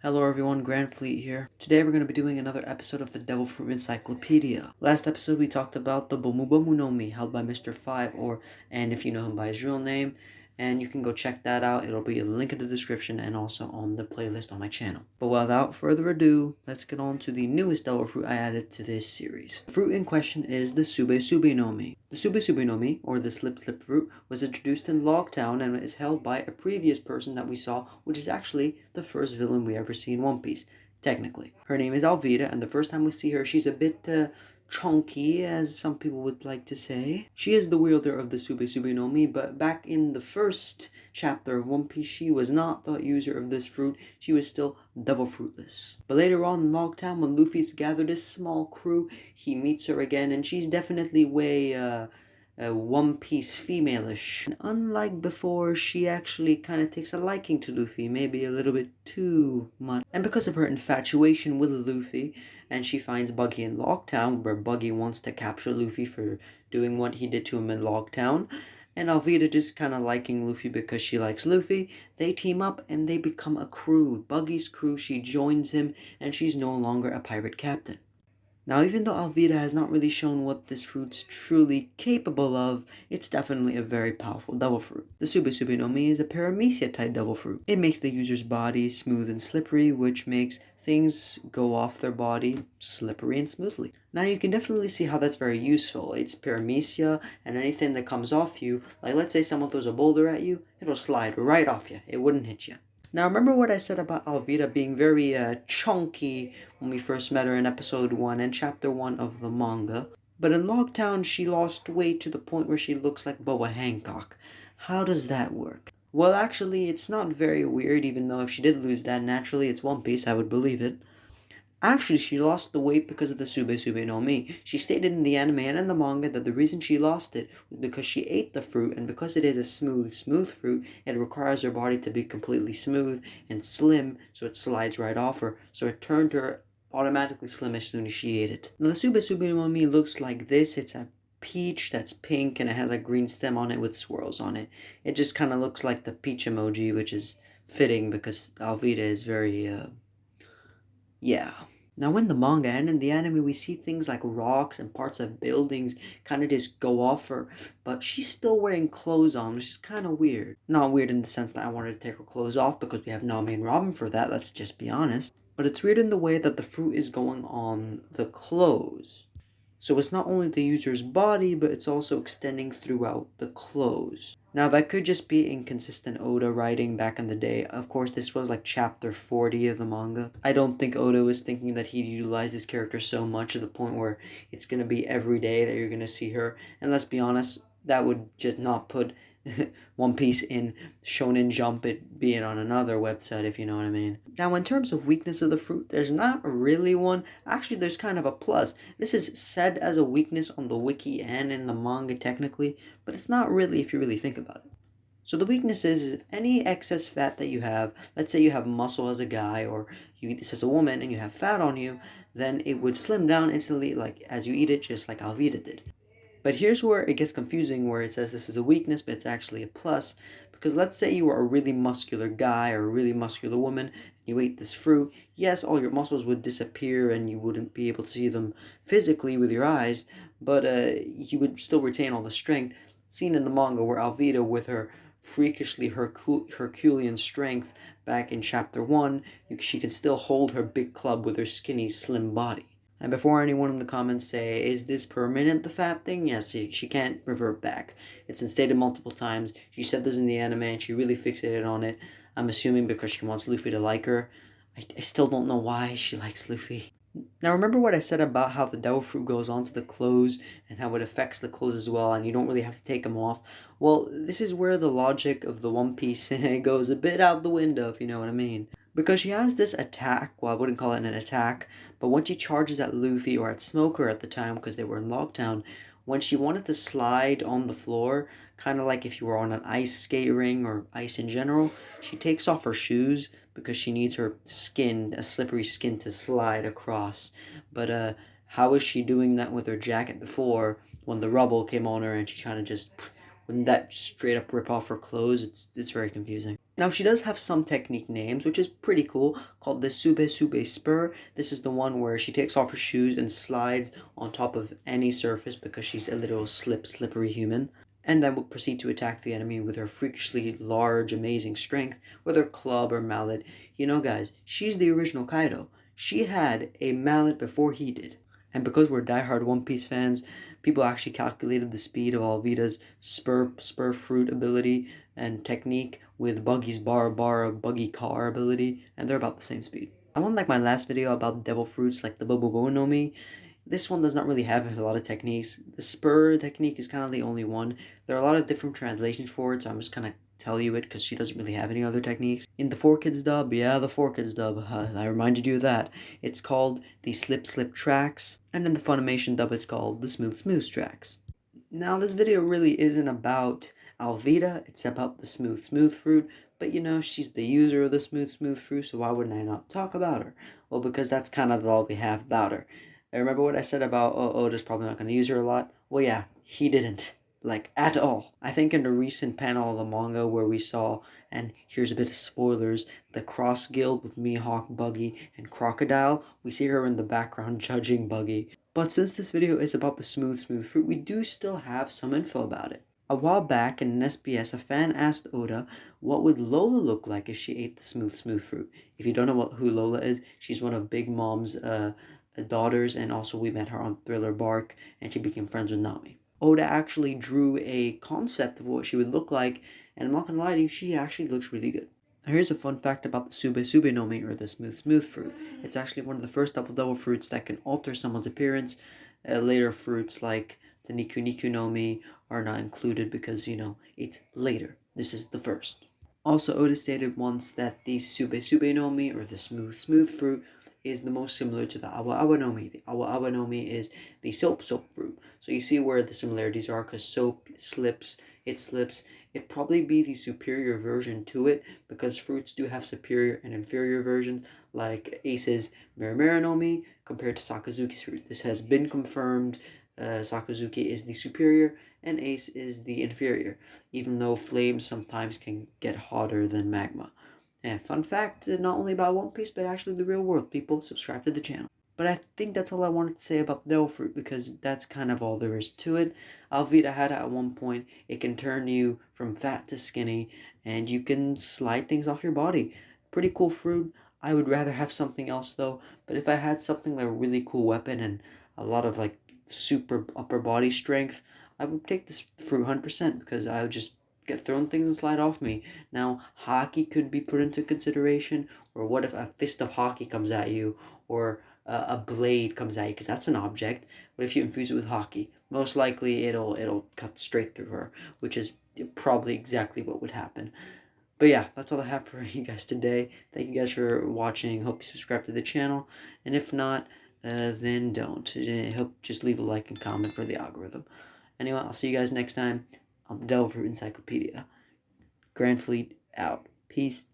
Hello everyone, Grand Fleet here. Today we're going to be doing another episode of the Devil Fruit Encyclopedia. Last episode we talked about the Bomu Bomu no Mi held by Mr. 5 and if you know him by his real name, and you can go check that out. It'll be a link in the description and also on the playlist on my channel. But without further ado, let's get on to the newest Devil Fruit I added to this series. The fruit in question is the Sube Sube no Mi. The Sube Sube no Mi, or the Slip Slip fruit, was introduced in Logtown and is held by a previous person that we saw, which is actually the first villain we ever see in One Piece, technically. Her name is Alvida, and the first time we see her, she's a bit chunky, as some people would like to say. She is the wielder of the Sube Sube no Mi, but back in the first chapter of One Piece, she was not the user of this fruit. She was still devil fruitless. But later on in Logtown, when Luffy's gathered his small crew, he meets her again, and she's definitely way One Piece female-ish. And unlike before, she actually kind of takes a liking to Luffy, maybe a little bit too much. And because of her infatuation with Luffy, and she finds Buggy in Logtown, where Buggy wants to capture Luffy for doing what he did to him in Logtown, and Alvida just kind of liking Luffy because she likes Luffy, they team up and they become a crew. Buggy's crew, she joins him, and she's no longer a pirate captain. Now, even though Alvida has not really shown what this fruit's truly capable of, it's definitely a very powerful devil fruit. The Sube Sube no Mi is a paramecia type devil fruit. It makes the user's body smooth and slippery, which makes things go off their body slippery and smoothly. Now, you can definitely see how that's very useful. It's paramecia, and anything that comes off you, like let's say someone throws a boulder at you, it'll slide right off you. It wouldn't hit you. Now, remember what I said about Alvida being very chunky when we first met her in episode 1 and chapter 1 of the manga? But in Logtown, she lost weight to the point where she looks like Boa Hancock. How does that work? Well, actually, it's not very weird, even though if she did lose that naturally, it's One Piece, I would believe it. Actually, she lost the weight because of the Sube Sube no Mi. She stated in the anime and in the manga that the reason she lost it was because she ate the fruit, and because it is a smooth fruit, it requires her body to be completely smooth and slim, so it slides right off her. So it turned her automatically slim as soon as she ate it. Now, the Sube Sube no Mi looks like this. It's a peach that's pink, and it has a green stem on it with swirls on it. It just kind of looks like the peach emoji, which is fitting because Alvida is very, yeah. Now, in the manga and in the anime, we see things like rocks and parts of buildings kind of just go off her, but she's still wearing clothes on, which is kind of weird. Not weird in the sense that I wanted to take her clothes off because we have Nami and Robin for that, let's just be honest. But it's weird in the way that the fruit is going on the clothes. So it's not only the user's body, but it's also extending throughout the clothes. Now, that could just be inconsistent Oda writing back in the day. Of course, this was like chapter 40 of the manga. I don't think Oda was thinking that he'd utilize this character so much to the point where it's going to be every day that you're going to see her. And let's be honest, that would just not put One Piece in Shonen Jump, it being on another website, if you know what I mean. Now, in terms of weakness of the fruit, there's not really one. Actually, there's kind of a plus. This is said as a weakness on the wiki and in the manga technically, but it's not really if you really think about it. So the weakness is any excess fat that you have, let's say you have muscle as a guy or you eat this as a woman and you have fat on you, then it would slim down instantly like as you eat it, just like Alvida did. But here's where it gets confusing, where it says this is a weakness, but it's actually a plus. Because let's say you are a really muscular guy or a really muscular woman, and you ate this fruit. Yes, all your muscles would disappear and you wouldn't be able to see them physically with your eyes, but you would still retain all the strength. Seen in the manga where Alvida, with her freakishly Herculean strength back in chapter 1, she can still hold her big club with her skinny, slim body. And before anyone in the comments say, is this permanent, the fat thing? Yes, she can't revert back. It's been stated multiple times. She said this in the anime and she really fixated on it. I'm assuming because she wants Luffy to like her. I still don't know why she likes Luffy. Now, remember what I said about how the devil fruit goes onto the clothes and how it affects the clothes as well, and you don't really have to take them off? Well, this is where the logic of the One Piece goes a bit out the window, if you know what I mean. Because she has this attack, well, I wouldn't call it an attack, but when she charges at Luffy or at Smoker at the time, because they were in Logtown, when she wanted to slide on the floor, kind of like if you were on an ice skate ring or ice in general, she takes off her shoes because she needs her skin, a slippery skin, to slide across. But how is she doing that with her jacket before when the rubble came on her and she kind of just, wouldn't that straight up rip off her clothes? It's very confusing. Now, she does have some technique names, which is pretty cool, called the Sube Spur. This is the one where she takes off her shoes and slides on top of any surface because she's a little slippery human, and then will proceed to attack the enemy with her freakishly large, amazing strength, with her club or mallet. You know, guys, she's the original Kaido. She had a mallet before he did. And because we're diehard One Piece fans, people actually calculated the speed of Alvida's spur fruit ability and technique with Buggy's buggy car ability, and they're about the same speed. Unlike my last video about devil fruits like the Bobobo no Mi, this one does not really have a lot of techniques. The spur technique is kind of the only one. There are a lot of different translations for it, so I'm just kind of tell you it because she doesn't really have any other techniques. In the 4Kids dub, yeah, the 4Kids dub, I reminded you of that. It's called the Slip Tracks, and in the Funimation dub, it's called the Smooth Tracks. Now, this video really isn't about Alvida, it's about the Smooth fruit, but you know, she's the user of the Smooth fruit, so why wouldn't I not talk about her? Well, because that's kind of all we have about her. I remember what I said about Oda's probably not going to use her a lot? Well, yeah, he didn't. Like, at all. I think in the recent panel of the manga where we saw, and here's a bit of spoilers, the Cross Guild with Mihawk, Buggy, and Crocodile, we see her in the background judging Buggy. But since this video is about the Smooth fruit, we do still have some info about it. A while back in an SBS, a fan asked Oda what would Lola look like if she ate the Smooth fruit. If you don't know who Lola is, she's one of Big Mom's daughters, and also we met her on Thriller Bark, and she became friends with Nami. Oda actually drew a concept of what she would look like, and I'm not gonna lie to you, she actually looks really good. Now here's a fun fact about the Sube no Mi, or the Smooth fruit. It's actually one of the first double fruits that can alter someone's appearance. Later fruits like the Niku no Mi are not included because, you know, it's later. This is the first. Also, Oda stated once that the Sube no Mi, or the Smooth fruit, is the most similar to the Awa no Mi. The Awa no Mi is the soap fruit. So you see where the similarities are, because soap slips. It'd probably be the superior version to it, because fruits do have superior and inferior versions, like Ace's Miramara no Mi compared to Sakazuki's fruit. This has been confirmed. Sakazuki is the superior and Ace is the inferior, even though flames sometimes can get hotter than magma. And fun fact, not only about One Piece, but actually the real world. People, subscribe to the channel. But I think that's all I wanted to say about the devil fruit, because that's kind of all there is to it. Alvida had it at one point. It can turn you from fat to skinny, and you can slide things off your body. Pretty cool fruit. I would rather have something else though, but if I had something like a really cool weapon and a lot of like super upper body strength, I would take this fruit 100%, because I would just get thrown things and slide off me. Now, hockey could be put into consideration, or what if a fist of hockey comes at you, or a blade comes at you, because that's an object. What if you infuse it with hockey? Most likely it'll cut straight through her, which is probably exactly what would happen. But yeah, that's all I have for you guys today. Thank you guys for watching. Hope you subscribe to the channel, and if not, then don't. I hope just leave a like and comment for the algorithm. Anyway, I'll see you guys next time on the Devil Fruit Encyclopedia. Grand Fleet out. Peace.